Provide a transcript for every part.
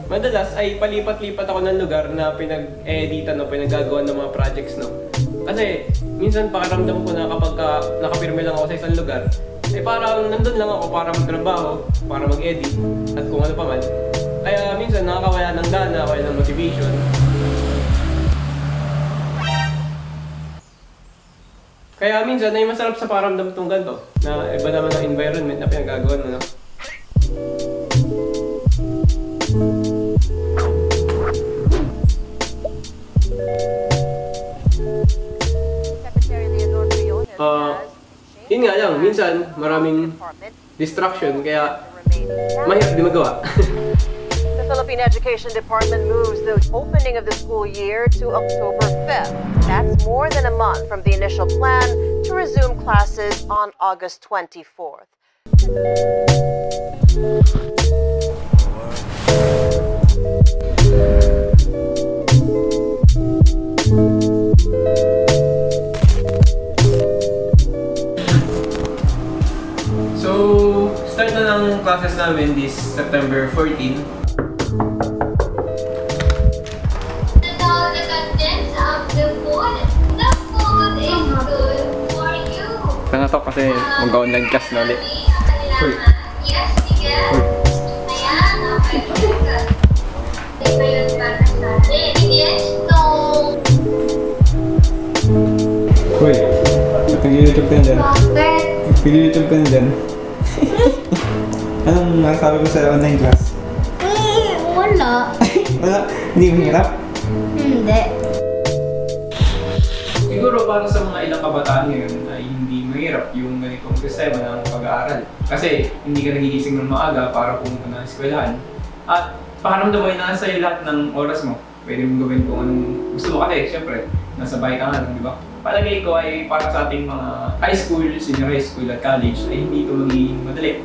Madalas ay palipat-lipat ako ng lugar na pinag-editan o pinag-gagawa ng mga projects, no? Kasi minsan pakiramdam ko na kapag nakapirme lang ako sa isang lugar, ay parang nandun lang ako para magtrabaho, para mag-edit, at kung ano pa man. Kaya minsan nakakawala ng gana, kaya ng motivation. Kaya minsan ay masarap sa pakiramdam itong ganito, na iba naman ang environment na pinag-gagawa mo, no? Yun nga lang, minsan maraming distraction, kaya mahirap di magawa. The Philippine Education Department moves the opening of the school year to October 5th. That's more than a month from the initial plan to resume classes on August 24th. So, start na ng classes namin this September 14. Sana to kasi mag-online class na ulit. Uy. Uy. Nag-YouTube ka na dyan. Nag-YouTube ka na dyan. Anong masasabi mo sa online class? Wala. Wala? Hindi mahirap? Hindi. Siguro para sa mga ilang kabataan ngayon ay hindi mahirap yung ganitong sistema ng pag-aaral. Kasi hindi ka nagigising ng maaga para pumunta ng eskwelahan. At pakaramdam mo ay nasa iyo lahat ng oras mo. Pwede mong gawin kung anong gusto mo kasi, syempre, nasa bahay ka nga lang, di ba? Palagay ko ay para sa ating mga high school, senior high school at college ay hindi ito magiging madali.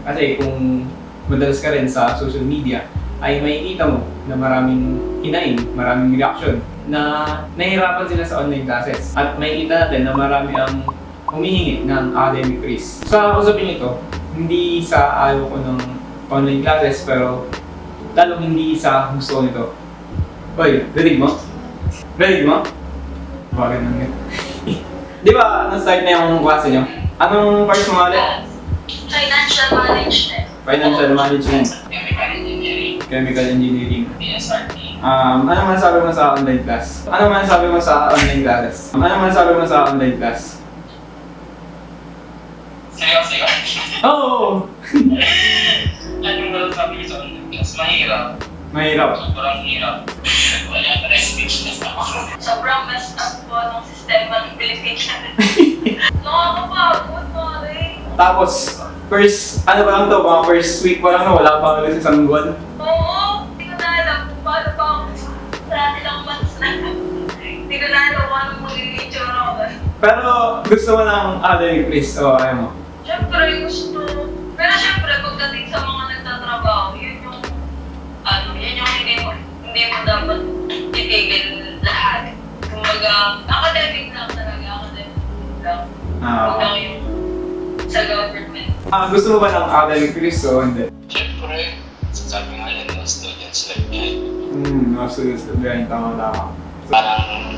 Kasi kung madalas ka rin sa social media, ay makikita mo na maraming hinaing, maraming reaction na nahihirapan sila sa online classes. At makikita natin na marami ang humihingi ng academic freeze. Sa usapin ito, hindi sa ayaw ko ng online classes, pero lalong hindi sa gusto ko nito. Hoy, ready mo? Ready mo? Bakit nang yun? Di ba, na-start na yung klase nyo? Anong course mo ulit? Financial management. Financial management. Chemical engineering. Chemical engineering. PSRT. Ano masasabi mo sa online class? Ano masasabi mo sa online classes? Ano masasabi mo sa online class? Seryoso? Oo! Anong masasabi sa online class? Mahirap. Mahirap. Sobrang hirap. Wala na rin speechless ako. Sobrang messed up po ng sistema ng Pilipinas. Nakakapagod na rin. Tapos, ano pa lang to? Mga first week pa lang na wala pa ulit sa isang buwan. Oo! Hindi ko na alam kung paano pa ako sa ilang months na. Hindi ko na alam kung anong magiging itsura ko. Pero gusto mo ng academic freeze o ayaw mo? Siyempre gusto. Pero siyempre pagdating sa mga nagtatrabaho, yun yung hindi mo dapat itigil lahat. Kumbaga, academic lang talaga, academic lang. Huwag lang yung sa government. Gusto mo ba ng academic freeze o hindi? Siyempre, sabi nga lang, no students left behind. No students left behind, tama. Parang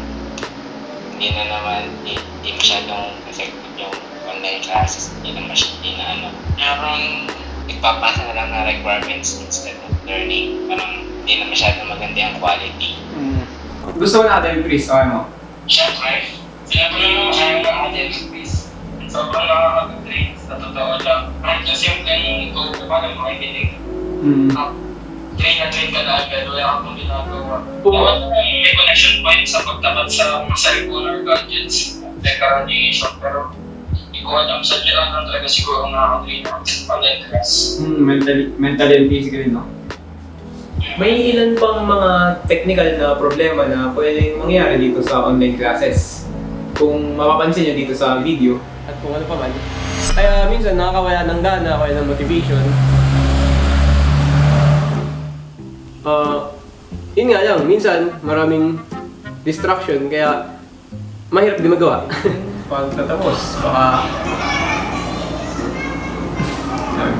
hindi na naman, hindi masyadong effective yung online classes, hindi na parang nagpapasa na lang ng requirements instead of learning. Parang hindi na masyadong maganda yung quality. Gusto mo na academic freeze o ayaw mo? Siyempre, ayaw ng academic freeze. Sobrang nakakag-train sa totoo lang. Kahit yung simpleng goal ko pa na makikinig. Train na train ka na agad, wala akong ginagawa. Kung may connection point sa pagtapat sa mga cellphone or gadgets, like radiation, pero hindi ko alam sa dyan lang talaga siguro nakaka-3 months online class. mentally and physically, no? May ilan pang mga technical na problema na pwedeng mangyari dito sa online classes. Kung mapapansin nyo dito sa video, at kung ano pa man. Kaya minsan nakakawala ng gana, kaya ng motivation. Yun nga lang, minsan maraming distraction, kaya mahirap din magawa. Pag tatapos, baka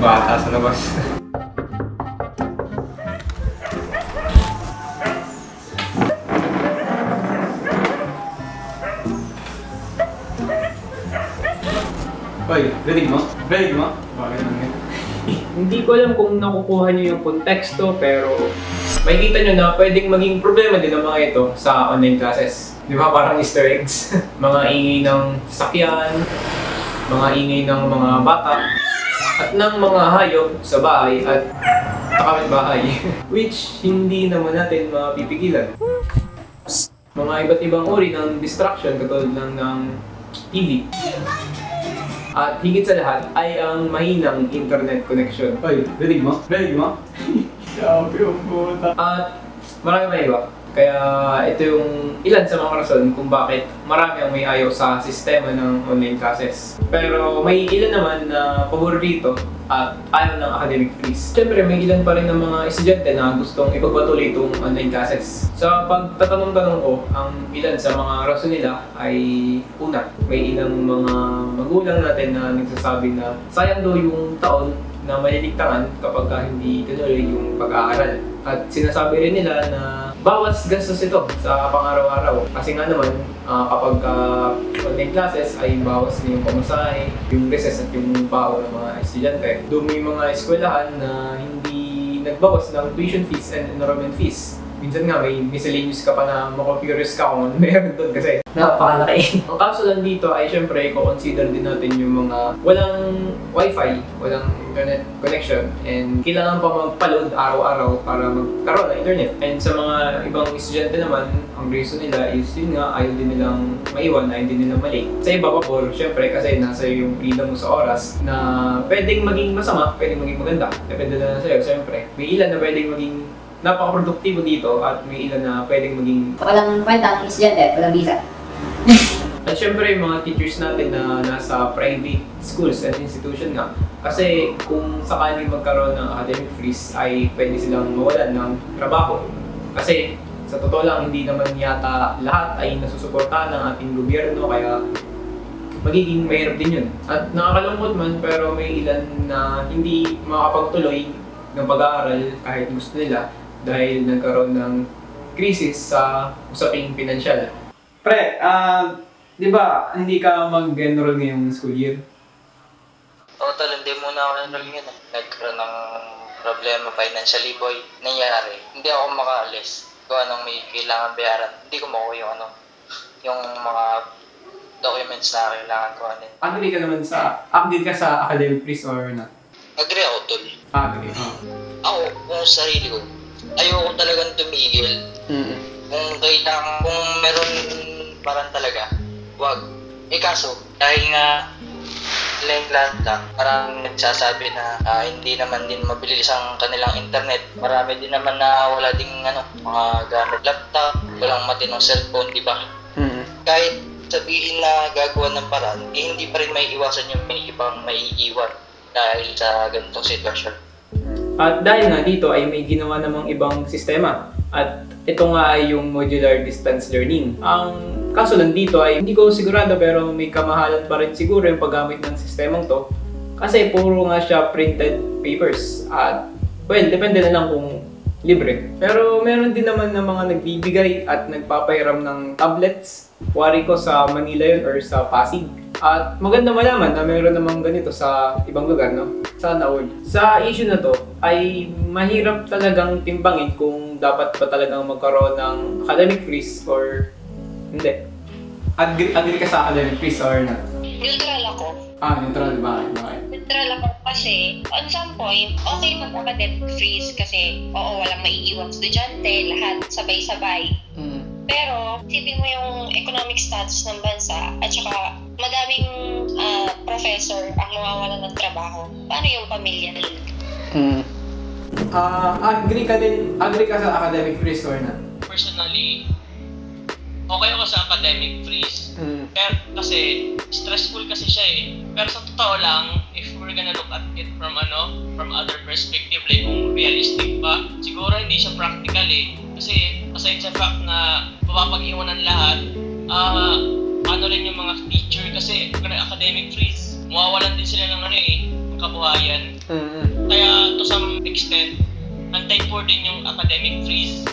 bata sa labas. Hoy, ready mo? Ready mo? Bakit naman? Hindi ko alam kung nakukuha niyo yung konteksto, pero makikita niyo na pwedeng maging problema din ang mga ito sa online classes. Di ba? Parang Easter eggs. Mga ingay ng sakyan, mga ingay ng mga bata, at ng mga hayop sa bahay at sa bahay. Which hindi naman natin mapipigilan. Mga iba't ibang uri ng distraction katulad lang ng TV. At higit sa lahat ay ang mahinang internet connection. Hoy, ready mo? Ready mo? Sabi yung puta. At marami may iba. Kaya ito yung ilan sa mga rason kung bakit marami ang may ayaw sa sistema ng online classes. Pero may ilan naman na pabor dito at ayaw ng academic freeze. Siyempre may ilan pa rin ng mga estudyante na gustong ipagpatuloy itong online classes. Sa pagtatanong-tanong ko, ang ilan sa mga rason nila ay una, may ilang mga magulang natin na nagsasabi na sayang daw yung taon na maliligtangan kapag hindi tuloy yung pag-aaral. At sinasabi rin nila na bawas gastos ito sa pang-araw-araw. Kasi nga naman, kapag online classes ay bawas na yung pamasahe, yung recess at yung baon ng mga estudyante. Doon may mga eskwelahan na hindi nagbawas ng tuition fees and enrollment fees. Minsan nga may miscellaneous ka pa na mako-curious ka kung ano meron doon kasi napakalaki. Ang kaso lang dito ay syempre i-consider din natin yung mga walang wifi, walang internet connection, and kailangan pa mag-load araw-araw para magkaroon ng internet. And sa mga ibang estudyante naman, ang reason nila is yun nga, ayaw din nilang maiwan, ayaw din nilang mali. Sa iba pa po, syempre kasi nasa yung freedom mo sa oras na pwedeng maging masama, pwedeng maging maganda. Depende na sa'yo, syempre. May ilan na pwedeng maging napaka-produktibo dito at may ilan na pwedeng maging Walang kwenta ng estudyante, walang visa. At syempre yung mga teachers natin na nasa private schools and institution nga. Kasi kung sakaling magkaroon ng academic freeze ay pwede silang mawalan ng trabaho. Kasi sa totoo lang hindi naman yata lahat ay nasusuportahan ng ating gobyerno, kaya magiging mahirap din yun. At nakakalungkot man, pero may ilan na hindi makapagtuloy ng pag-aaral kahit gusto nila dahil nagkaroon ng krisis sa usaping pinansyal. Pre, di ba hindi ka mag-enroll ngayong school year? Oo, tol, hindi muna ako enroll yun. Nagkaroon ng problema financially, boy. Nangyari, hindi ako makaalis. Kung anong may kailangan bayaran, hindi ko makuha yung mga documents na kailangan ko. Agree ka naman agree ka sa academic freeze or not? Agree ako, tol. Agree. Ako, kung sarili ko, ayoko talagang tumigil. Kung meron parang talaga, wag. Kaso, dahil nga lahat lang, parang nagsasabi na hindi naman din mabilis ang kanilang internet. Marami din naman na wala ding mga gamit laptop, walang matinong cellphone, di ba? Kahit sabihin na gagawa ng paraan, hindi pa rin may iwasan yung may ibang maiiwan dahil sa ganitong sitwasyon. At dahil nga dito ay may ginawa namang ibang sistema. At ito nga ay yung modular distance learning. Ang kaso lang dito ay hindi ko sigurado, pero may kamahalan pa rin siguro yung paggamit ng sistemang to. Kasi puro nga siya printed papers. At well, depende na lang kung libre. Pero meron din naman ng mga nagbibigay at nagpapahiram ng tablets. Wari ko sa Manila yun or sa Pasig. At maganda malaman na meron namang ganito sa ibang lugar, no? Sana all. Sa issue na to ay mahirap talagang timbangin kung dapat ba talagang magkaroon ng academic freeze or hindi. Agree ka sa academic freeze or not? Neutral ako. Neutral. Bakit? Neutral ako kasi on some point, okay mag-academic freeze kasi walang maiiwang estudyante, lahat sabay-sabay. Pero, isipin mo yung economic status ng bansa at saka madaming professor ang mawawalan ng trabaho. Paano yung pamilya nila? Agree ka sa academic freeze or not? Personally, okay ako sa academic freeze. Pero kasi stressful kasi siya eh. Pero sa totoo lang, if we're gonna look at it from other perspective, like kung realistic pa, siguro hindi siya practical eh. Kasi aside sa fact na mapapag-iwanan lahat, ano rin yung mga teacher kasi academic freeze, mawawalan din sila ng kabuhayan. Kaya to some extent, anti-poor din yung academic freeze.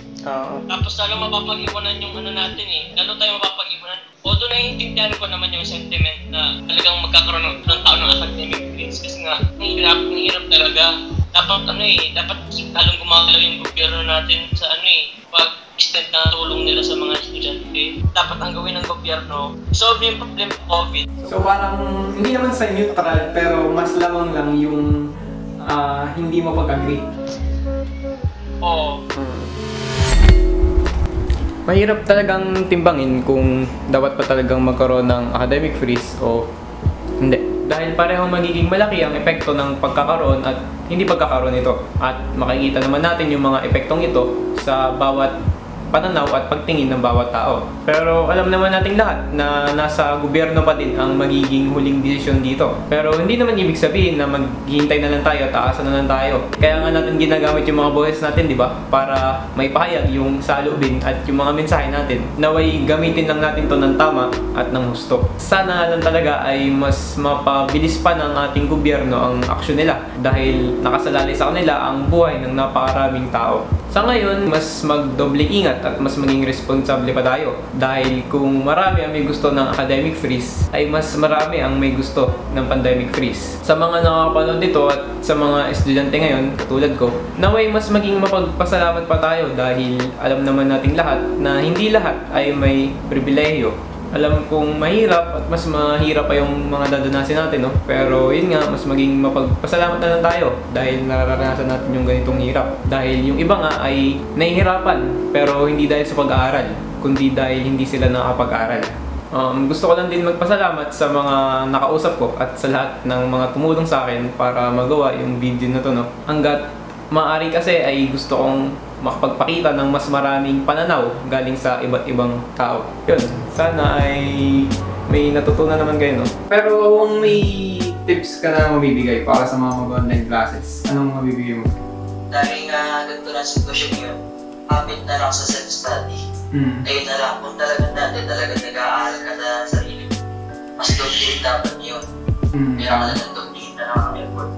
Tapos lalo mapapag-iwanan yung natin eh. Lalo tayo mapapag-iwanan. Although naiintindihan ko naman yung sentiment na talagang magkakaroon ng tao ng academic freeze kasi nga, mahirap talaga. Dapat dapat lalong gumagalaw yung gobyerno natin sa pag-extend na tulong nila sa mga estudyante. Dapat ang gawin ng gobyerno, solve yung problem ng COVID. So parang hindi naman sa neutral pero mas lamang lang yung hindi mo pag-agree. Oo. Mahirap talagang timbangin kung dapat pa talagang magkaroon ng academic freeze o hindi. Dahil parehong magiging malaki ang epekto ng pagkakaroon at hindi pagkakaroon nito. At makikita naman natin yung mga epektong ito sa bawat pananaw at pagtingin ng bawat tao. Pero alam naman nating lahat na nasa gobyerno pa din ang magiging huling desisyon dito. Pero hindi naman ibig sabihin na maghihintay na lang tayo, taasan na lang tayo. Kaya nga natin ginagamit yung mga boses natin, di ba? Para may pahayag yung saloobin at yung mga mensahe natin. Naway gamitin lang natin to ng tama at ng husto. Sana lang talaga ay mas mapabilis pa ng ating gobyerno ang aksyon nila dahil nakasalalay sa kanila ang buhay ng napakaraming tao. Sa ngayon, mas magdoble ingat at mas maging responsable pa tayo. Dahil kung marami ang may gusto ng academic freeze, ay mas marami ang may gusto ng pandemic freeze. Sa mga nakakapanood dito at sa mga estudyante ngayon, katulad ko, naway mas maging mapagpasalamat pa tayo dahil alam naman nating lahat na hindi lahat ay may pribilehiyo. Alam kong mahirap at mas mahirap pa yung mga dadanasin natin, no? Pero yun nga, mas maging mapagpasalamat na lang tayo dahil nararanasan natin yung ganitong hirap. Dahil yung iba nga ay nahihirapan, pero hindi dahil sa pag-aaral, kundi dahil hindi sila nakapag-aaral. Gusto ko lang din magpasalamat sa mga nakausap ko at sa lahat ng mga tumulong sa akin para magawa yung video na to, no? Hanggat maaari kasi ay gusto kong makapagpakita ng mas maraming pananaw galing sa iba't ibang tao. Yun, sana ay may natutunan naman kayo, no? Pero kung may tips ka na mabibigay para sa mga mag-online classes, anong mabibigay mo? Dahil nga ganito na sitwasyon yun, kapit na lang sa self-study. Ayun na lang, kung talagang nag-aaral ka na sarili mo, mas doble dapat yun. Kaya ka na doble na lang ang effort.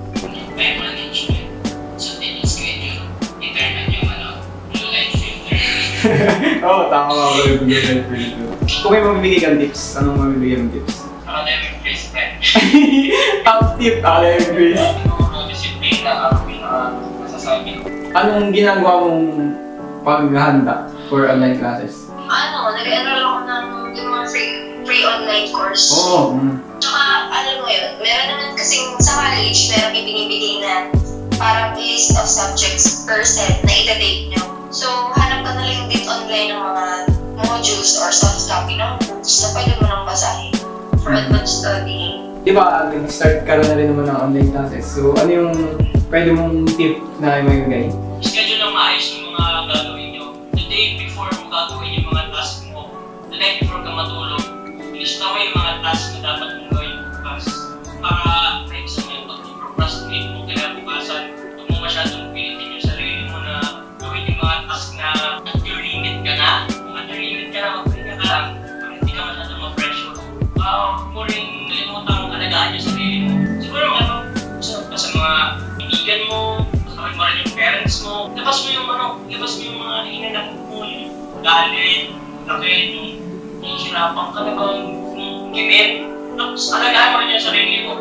Time management, sundin yung schedule, determine yung life filter. Oo, tama ka ba yung life filter. Kung may mabibigay kang tips, anong mabibigay mong tips? Academic freeze, friend. Top tip, academic freeze. Siguro discipline na ang masasabi ko. Anong ginagawa mong paghahanda for online classes? Nag-enroll ako ng yung mga free online course. Oo. Tsaka, alam mo yun, meron naman kasing sa college, meron may binibigay na parang list of subjects per set na ita-take nyo. So, hanap ka na lang din online ng mga modules or soft copy ng books na pwede mo nang basahin for advanced studying. Diba, nag-start ka na rin naman ng online classes. So, ano yung pwede mong tip na may magay? Schedule lang maayos yung mga gagawin nyo. The day before mo gagawin yung mga task mo, the night before ka matulog, list na mo yung mga task na dapat mong gawin bukas. Para next mo yung pag-procrastinate mo kinabukasan, huwag mo masyadong pilitin yung sarili mo na gawin yung mga task na at your limit ka na. Kung at your limit ka na, magpahinga ka lang para hindi ka masyadong ma-pressure. Huwag mo rin kalimutang alagaan yung sarili mo. Siguro sa mga kaibigan mo, kasama mo rin yung parents mo, labas mo yung mga inanak mo, yung galit, takit, yung hirapan ka na bang gimit. Tapos alagaan mo rin yung sarili mo.